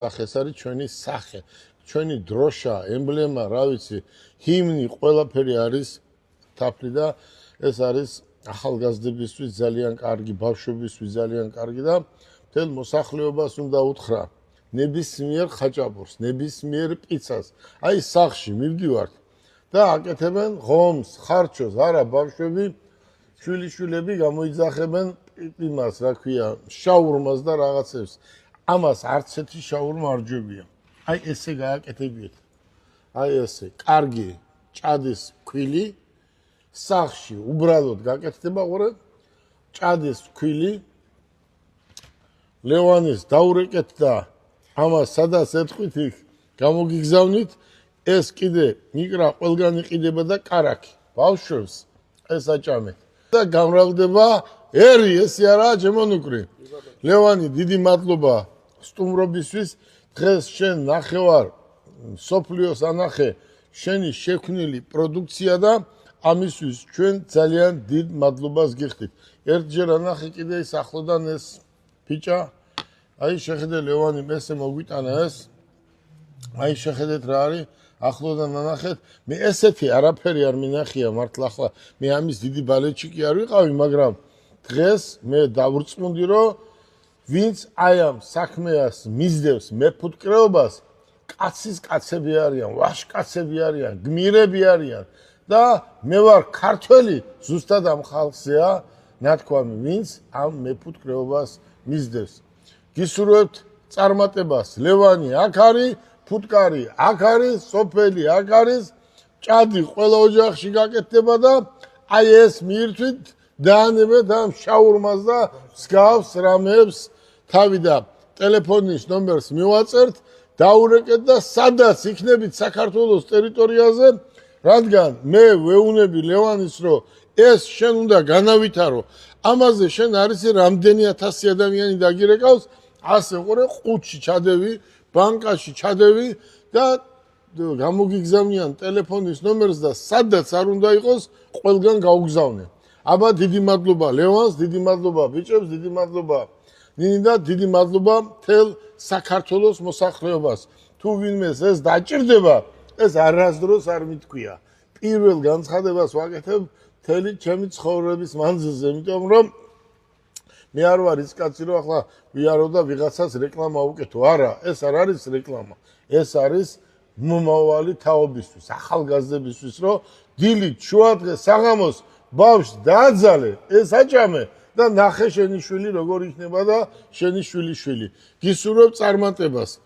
ეს არის ჩვენი სახე, ჩვენი დროშა, ემბლემა, რა ვიცი, ჰიმნი, ყველაფერი არის თაფლი და ეს არის ახალგაზრდებისთვის ძალიან კარგი, ბავშვებისთვის ძალიან კარგი და მთელ მოსახლეობას უნდა უთხრა ნებისმიერ ხაჭაპურს, ნებისმიერ პიცას. აი სახლში მივდივართ და აკეთებენ ღომს, ხარჩოს, არა ბავშვები, შვილიშვილები გამოიძახებენ იმას, რა ქვია, შაურმას და რაღაცებს. ამას არც ერთი შაურმა არ ჯობია. აი ესე გააკეთებიეთ. აი ესე, კარგი ჭადის ქვილი სახლში უბრალოდ გაკეთდება, ყურე, ჭადის ქვილი ლევანის დაურეკეთ და ამას სადაც ეთქვით იქ გამოგიგზავნით, ეს კიდე მიკრა ყველგან იყიდება და კარაქი. ბავშვებს ეს აჭამეთ და გამრავლდება ერი, ესე არაა ჩემონუკრი. ლევანი, დიდი მადლობა სტუმრობისთვის. დღეს შენ ნახევარ სოფლიოს ანახე შენი შექმნილი პროდუქცია და ამისთვის ჩვენ ძალიან დიდ მადლობას გიხდით. ერთჯერ ანახე კიდე ის ახლოდან ეს ფიჭა. აი შეხედე ლევანი, ესე მოგვიტანა ეს. აი შეხედეთ რა არის. ახლოდან ანახეთ. მე ესეთი არაფერი არ მინახია მართლა ახლა. მე ამის დიდი ბალეჩიკი არ ვიყავი, მაგრამ დღეს მე დავრწმუნდი, რომ ვინც აი ამ საქმეას მისდევს მეფუტკრეობას, კაცის კაცები არიან, ვაშკაცები არიან, გმირები არიან და მე ვარ ქართველი, ზუსტად ამ ხალხზეა ნათქვამი, ვინც ამ მეფუტკრეობას მისდევს. გისურვებთ წარმატებას. ლევანი აქ არის, ფუტკარი აქ არის, სოფელი აქ არის, ჭადი ყველა ოჯახში გაკეთდება და აი ეს მიირთვით დაანებეთ ამ შაურმას და მსგავს რამებს თავი და ტელეფონის ნომერს მივაწერთ, დაურეკეთ და სადაც იქნებით საქართველოს ტერიტორიაზე, რადგან მე ვეუბნები ლევანის, რომ ეს შენ უნდა განავითარო, ამაზე შენ არის რამდენი ათასი ადამიანი დაგირეკავს, ასე ყურე ყუთში ჩადევი, ბანკაში ჩადევი და გამოგიგზავნიან ტელეფონის ნომერს და სადაც არ უნდა იყოს, ყველგან გაუგზავნე. აბა დიდი მადლობა ლევანს, დიდი მადლობა ბიჭებს, დიდი მადლობა ნინდა, დიდი მადლობა მთელ საქართველოს მოსახლეობას. თუ ვინმეს ეს დაჭირდება, ეს არასდროს არ მithქვია. პირველ განცხადებას ვაკეთებ მთელი ჩემი ცხოვრების მანძილზე, იმიტომ რომ მე არ ვარ ის კაცი, რომ ახლა ვიარო და ვიღაცას რეკლამა ვუკეთო. არა, ეს არ არის რეკლამა. ეს არის მომავალი თაობისთვის, ახალგაზრდებისთვის, რომ დილით, შუადღეს, საღამოს ბავშვს დააძალე, ეს აჭამე და ნახე შენი შვილი როგორ იქნება და შენი შვილიშვილი. გისურვებ წარმატებას.